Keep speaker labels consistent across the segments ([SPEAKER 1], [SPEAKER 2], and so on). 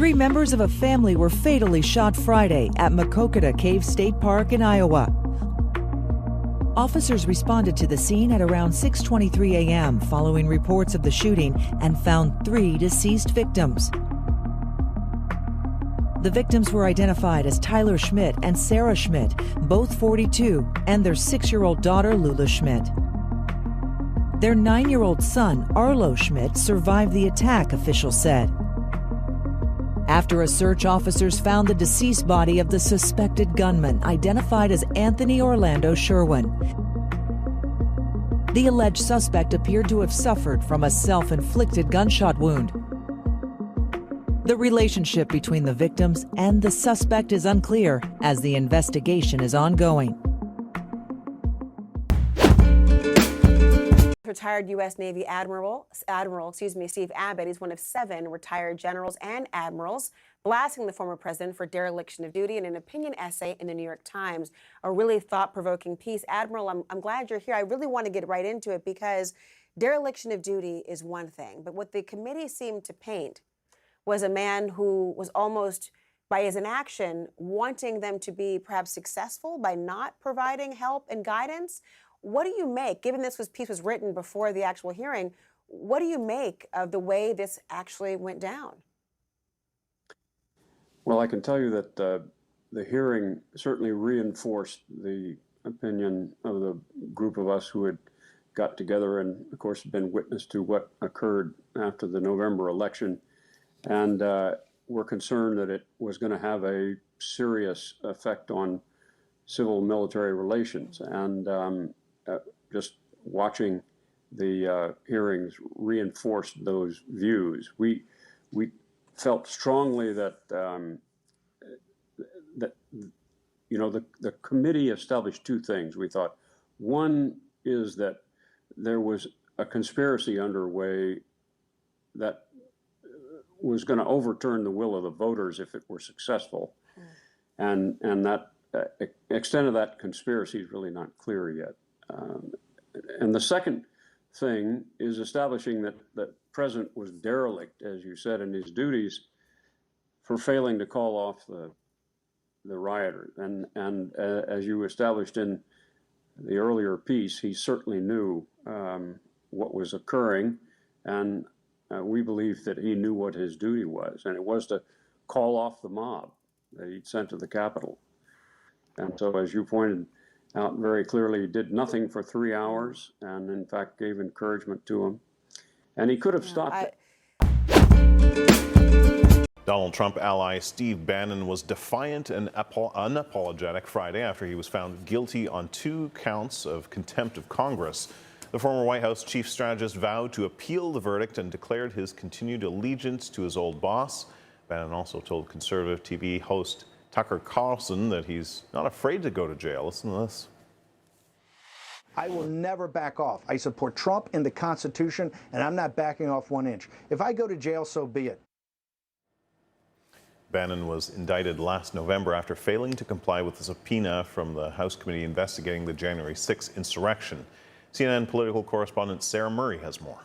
[SPEAKER 1] 3 members of a family were fatally shot Friday at Monkeypox Cave State Park in Iowa. Officers responded to the scene at around 6:23 a.m. following reports of the shooting and found 3 deceased victims. The victims were identified as Tyler Schmidt and Sarah Schmidt, both 42, and their 6-year-old daughter, Lula Schmidt. Their 9-year-old son, Arlo Schmidt, survived the attack, officials said. After a search, officers found the deceased body of the suspected gunman, identified as Anthony Orlando Sherwin. The alleged suspect appeared to have suffered from a self-inflicted gunshot wound. The relationship between the victims and the suspect is unclear as the investigation is ongoing.
[SPEAKER 2] Retired U.S. Navy Admiral Steve Abbott is one of 7 retired generals and admirals blasting the former president for dereliction of duty in an opinion essay in the New York Times. A really thought-provoking piece. Admiral, I'm glad you're here. I really want to get right into it because dereliction of duty is one thing, but what the committee seemed to paint was a man who was almost, by his inaction, wanting them to be perhaps successful by not providing help and guidance. What do you make, given this piece was written before the actual hearing, what do you make of the way this actually went down?
[SPEAKER 3] Well, I can tell you that the hearing certainly reinforced the opinion of the group of us who had got together and, of course, been witness to what occurred after the November election. And were concerned that it was going to have a serious effect on civil-military relations. And just watching the hearings reinforced those views. We felt strongly that the committee established 2 things. We thought one is that there was a conspiracy underway that was going to overturn the will of the voters if it were successful, and that extent of that conspiracy is really not clear yet. And the second thing is establishing that the president was derelict, as you said, in his duties for failing to call off the rioters. And as you established in the earlier piece, he certainly knew what was occurring, and we believe that he knew what his duty was, and it was to call off the mob that he'd sent to the Capitol. And so, as you pointed out very clearly, he did nothing for 3 hours and, in fact, gave encouragement to him. And he could have stopped it.
[SPEAKER 4] Donald Trump ally Steve Bannon was defiant and unapologetic Friday after he was found guilty on 2 counts of contempt of Congress. The former White House chief strategist vowed to appeal the verdict and declared his continued allegiance to his old boss. Bannon also told conservative TV host Tucker Carlson that he's not afraid to go to jail. Listen to this.
[SPEAKER 5] I will never back off. I support Trump and the Constitution, and I'm not backing off 1 inch. If I go to jail, so be it.
[SPEAKER 4] Bannon was indicted last November after failing to comply with the subpoena from the House committee investigating the January 6th insurrection. CNN political correspondent Sarah Murray has more.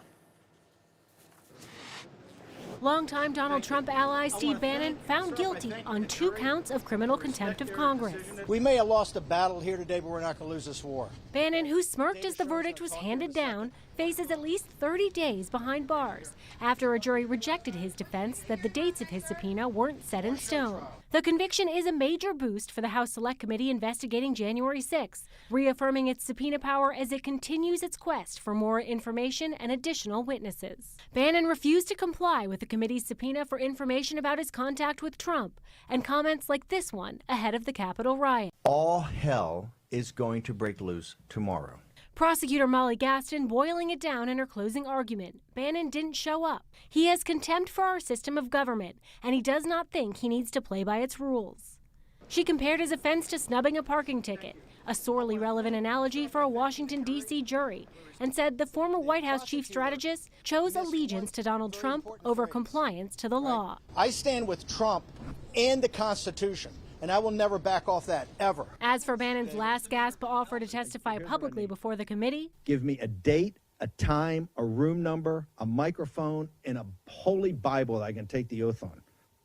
[SPEAKER 6] Longtime Donald Trump ally Steve Bannon found guilty on 2 counts of criminal contempt of Congress.
[SPEAKER 7] We may have lost a battle here today, but we're not going to lose this war.
[SPEAKER 6] Bannon, who smirked as the verdict was handed down, faces at least 30 days behind bars after a jury rejected his defense that the dates of his subpoena weren't set in stone. The conviction is a major boost for the House Select Committee investigating January 6th, reaffirming its subpoena power as it continues its quest for more information and additional witnesses. Bannon refused to comply with the committee's subpoena for information about his contact with Trump and comments like this one ahead of the Capitol riot.
[SPEAKER 8] All hell is going to break loose tomorrow.
[SPEAKER 6] Prosecutor Molly Gaston boiling it down in her closing argument. Bannon didn't show up. He has contempt for our system of government, and he does not think he needs to play by its rules. She compared his offense to snubbing a parking ticket, a sorely relevant analogy for a Washington, D.C. jury, and said the former White House chief strategist chose allegiance to Donald Trump over compliance to the law.
[SPEAKER 7] I stand with Trump and the Constitution, and I will never back off that, ever.
[SPEAKER 6] As for Bannon's last gasp offer to testify publicly before the committee,
[SPEAKER 5] Give me a date, a time, a room number, a microphone, and a holy Bible that I can take the oath on.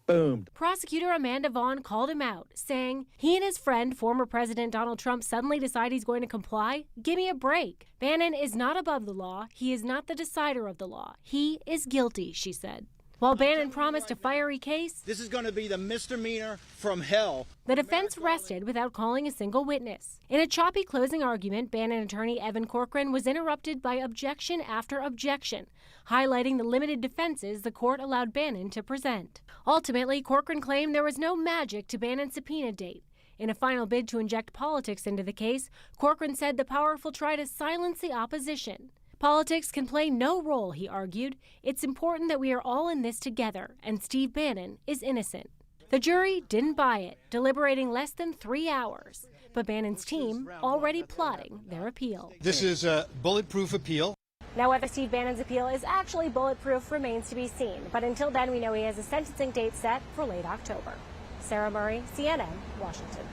[SPEAKER 8] Boom.
[SPEAKER 6] Prosecutor Amanda Vaughn called him out, saying, he and his friend, former President Donald Trump, suddenly decide he's going to comply? Give me a break. Bannon is not above the law. He is not the decider of the law. He is guilty, she said. While Bannon promised a fiery case,
[SPEAKER 7] This is going to be the misdemeanor from hell.
[SPEAKER 6] the defense rested without calling a single witness. In a choppy closing argument, Bannon attorney Evan Corcoran was interrupted by objection after objection, highlighting the limited defenses the court allowed Bannon to present. Ultimately, Corcoran claimed there was no magic to Bannon's subpoena date. In a final bid to inject politics into the case, Corcoran said the powerful try to silence the opposition. Politics can play no role, he argued. It's important that we are all in this together, and Steve Bannon is innocent. The jury didn't buy it, deliberating less than 3 hours. But Bannon's team already plotting their appeal.
[SPEAKER 7] This is a bulletproof appeal.
[SPEAKER 6] Now, whether Steve Bannon's appeal is actually bulletproof remains to be seen. But until then, we know he has a sentencing date set for late October. Sarah Murray, CNN, Washington.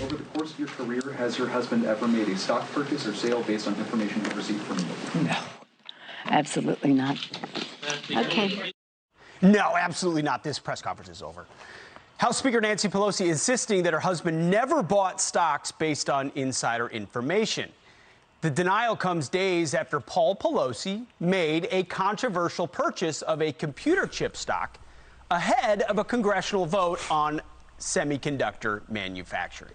[SPEAKER 9] Over the course of your career, has your husband ever made a stock purchase or sale based on information he received from you?
[SPEAKER 10] No, absolutely not. Okay.
[SPEAKER 11] No, absolutely not. This press conference is over. House Speaker Nancy Pelosi insisting that her husband never bought stocks based on insider information. The denial comes days after Paul Pelosi made a controversial purchase of a computer chip stock ahead of a congressional vote on semiconductor manufacturing.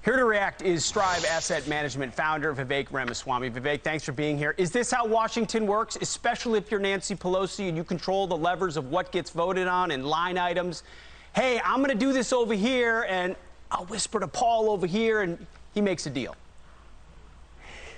[SPEAKER 11] Here to react is Strive Asset Management founder Vivek Ramaswamy. Vivek, thanks for being here. Is this how Washington works, especially if you're Nancy Pelosi and you control the levers of what gets voted on and line items? Hey, I'm going to do this over here, and I'll whisper to Paul over here, and he makes a deal.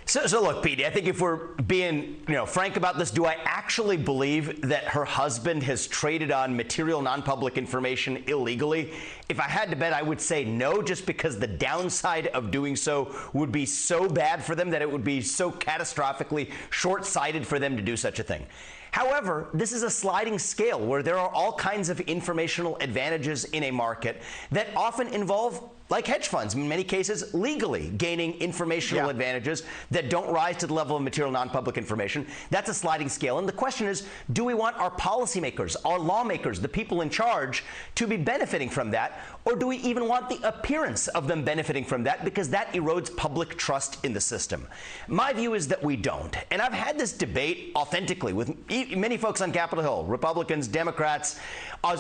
[SPEAKER 12] So look, Pete, I think if we're being frank about this, do I actually believe that her husband has traded on material non-public information illegally? If I had to bet, I would say no, just because the downside of doing so would be so bad for them that it would be so catastrophically short-sighted for them to do such a thing. However, this is a sliding scale where there are all kinds of informational advantages in a market that often involve, like hedge funds, in many cases legally gaining informational advantages that don't rise to the level of material non-public information. That's a sliding scale. And the question is, do we want our policymakers, our lawmakers, the people in charge to be benefiting from that? Or do we even want the appearance of them benefiting from that, because that erodes public trust in the system? My view is that we don't. And I've had this debate authentically with many folks on Capitol Hill, Republicans, Democrats,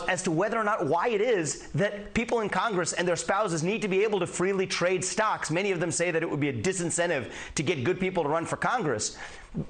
[SPEAKER 12] as to whether or not why it is that people in Congress and their spouses need to be able to freely trade stocks. Many of them say that it would be a disincentive to get good people to run for Congress.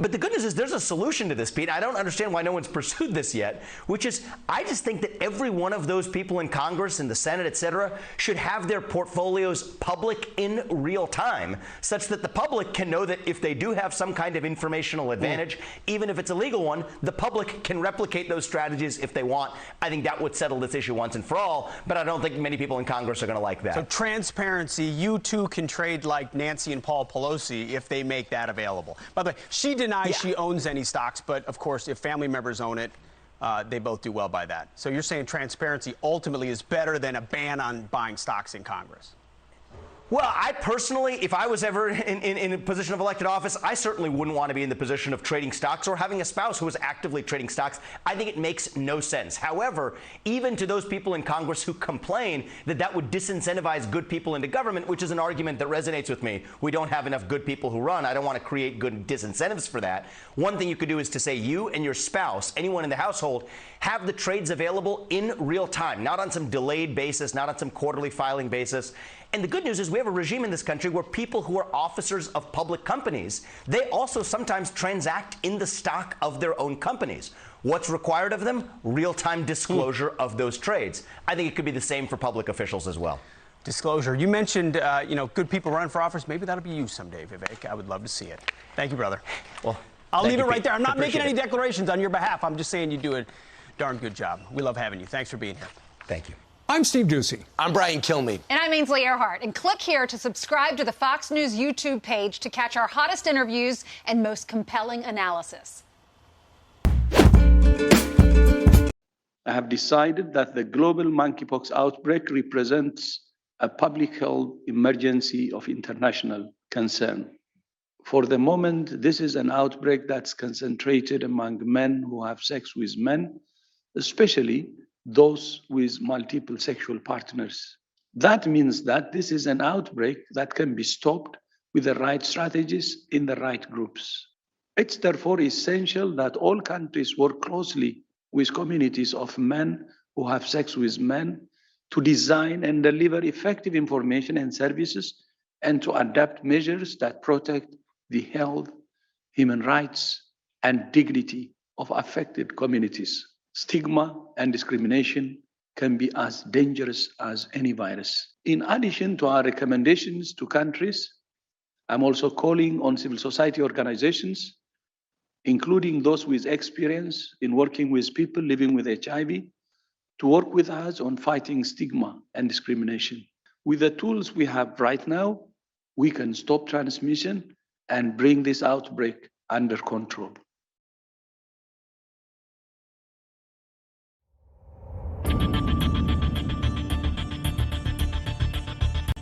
[SPEAKER 12] But the good news is there's a solution to this, Pete. I don't understand why no one's pursued this yet, which is I just think that every one of those people in Congress, in the Senate, et cetera, should have their portfolios public in real time, such that the public can know that if they do have some kind of informational advantage, even if it's a legal one, the public can replicate those strategies if they want. I think that would settle this issue once and for all, but I don't think many people in Congress are going to like that.
[SPEAKER 11] So transparency, you too can trade like Nancy and Paul Pelosi if they make that available. By the way, she denies she owns any stocks, but of course, if family members own it, they both do well by that. So you're saying transparency ultimately is better than a ban on buying stocks in Congress?
[SPEAKER 12] Well, I personally, if I was ever in a position of elected office, I certainly wouldn't want to be in the position of trading stocks or having a spouse who is actively trading stocks. I think it makes no sense. However, even to those people in Congress who complain that that would disincentivize good people into government, which is an argument that resonates with me. We don't have enough good people who run. I don't want to create good disincentives for that. One thing you could do is to say you and your spouse, anyone in the household, have the trades available in real time, not on some delayed basis, not on some quarterly filing basis. And the good news is we have a regime in this country where people who are officers of public companies, they also sometimes transact in the stock of their own companies. What's required of them? Real-time disclosure of those trades. I think it could be the same for public officials as well.
[SPEAKER 11] Disclosure. You mentioned, good people run for office. Maybe that'll be you someday, Vivek. I would love to see it. Thank you, brother.
[SPEAKER 12] Well,
[SPEAKER 11] I'll leave it right there. I'm not making any declarations on your behalf. I'm just saying you do a darn good job. We love having you. Thanks for being here.
[SPEAKER 12] Thank you.
[SPEAKER 13] I'm Steve Ducey.
[SPEAKER 14] I'm Brian Kilmeade.
[SPEAKER 15] And I'm Ainsley Earhart. And click here to subscribe to the Fox News YouTube page to catch our hottest interviews and most compelling analysis.
[SPEAKER 16] I have decided that the global monkeypox outbreak represents a public health emergency of international concern. For the moment, this is an outbreak that's concentrated among men who have sex with men, especially those with multiple sexual partners. That means that this is an outbreak that can be stopped with the right strategies in the right groups. It's therefore essential that all countries work closely with communities of men who have sex with men to design and deliver effective information and services and to adapt measures that protect the health, human rights, and dignity of affected communities. Stigma and discrimination can be as dangerous as any virus. In addition to our recommendations to countries, I'm also calling on civil society organizations, including those with experience in working with people living with HIV, to work with us on fighting stigma and discrimination. With the tools we have right now, we can stop transmission and bring this outbreak under control.